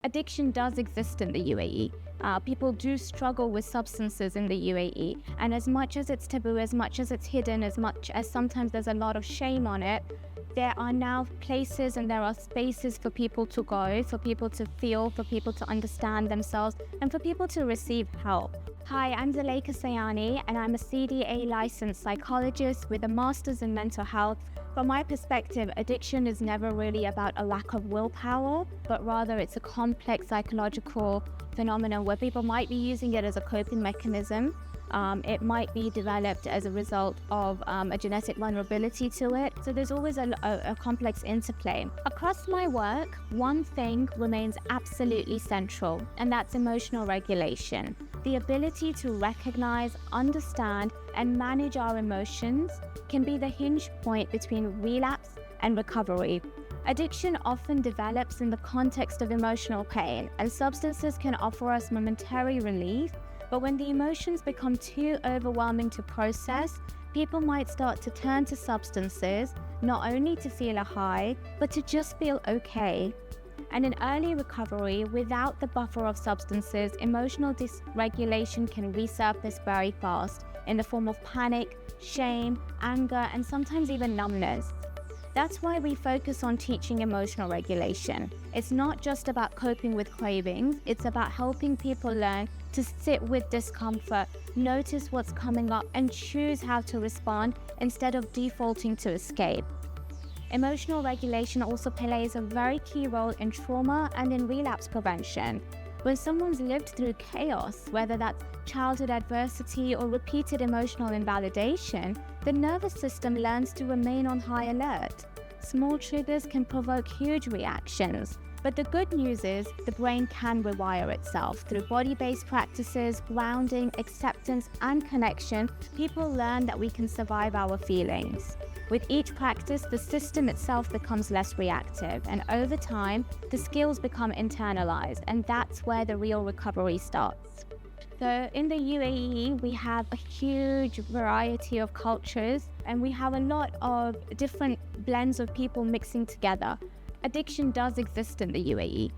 Addiction does exist in the UAE. People do struggle with substances in the UAE. And as much as it's taboo, as much as it's hidden, as much as sometimes there's a lot of shame on it, there are now places and there are spaces for people to go, for people to feel, for people to understand themselves, and for people to receive help. Hi, I'm Zuleika Sayani, and I'm a CDA licensed psychologist with a master's in mental health. From my perspective, addiction is never really about a lack of willpower, but rather it's a complex psychological phenomenon where people might be using it as a coping mechanism. It might be developed as a result of a genetic vulnerability to it. So there's always a complex interplay. Across my work, one thing remains absolutely central, and that's emotional regulation. The ability to recognize, understand, and manage our emotions can be the hinge point between relapse and recovery. Addiction often develops in the context of emotional pain, and substances can offer us momentary relief. But when the emotions become too overwhelming to process, people might start to turn to substances, not only to feel a high, but to just feel okay. And in early recovery, without the buffer of substances, emotional dysregulation can resurface very fast in the form of panic, shame, anger, and sometimes even numbness. That's why we focus on teaching emotional regulation. It's not just about coping with cravings, it's about helping people learn to sit with discomfort, notice what's coming up, and choose how to respond instead of defaulting to escape. Emotional regulation also plays a very key role in trauma and in relapse prevention. When someone's lived through chaos, whether that's childhood adversity or repeated emotional invalidation, the nervous system learns to remain on high alert. Small triggers can provoke huge reactions. But the good news is the brain can rewire itself. Through body-based practices, grounding, acceptance, and connection, people learn that we can survive our feelings. With each practice, the system itself becomes less reactive, and over time, the skills become internalized, and that's where the real recovery starts. So in the UAE, we have a huge variety of cultures, and we have a lot of different blends of people mixing together. Addiction does exist in the UAE.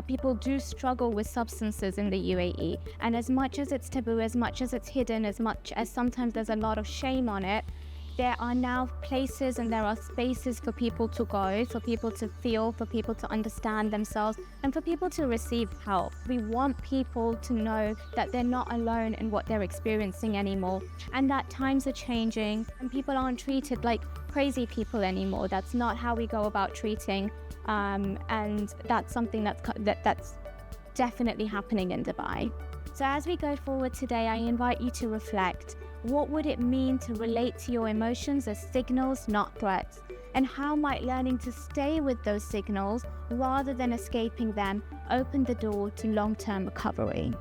People do struggle with substances in the UAE, and as much as it's taboo, as much as it's hidden, as much as sometimes there's a lot of shame on it, there are now places and there are spaces for people to go, for people to feel, for people to understand themselves, and for people to receive help. We want people to know that they're not alone in what they're experiencing anymore, and that times are changing, and people aren't treated like crazy people anymore. That's not how we go about treating, and that's something that's definitely happening in Dubai. So as we go forward today, I invite you to reflect. What would it mean to relate to your emotions as signals, not threats? And how might learning to stay with those signals rather than escaping them open the door to long-term recovery?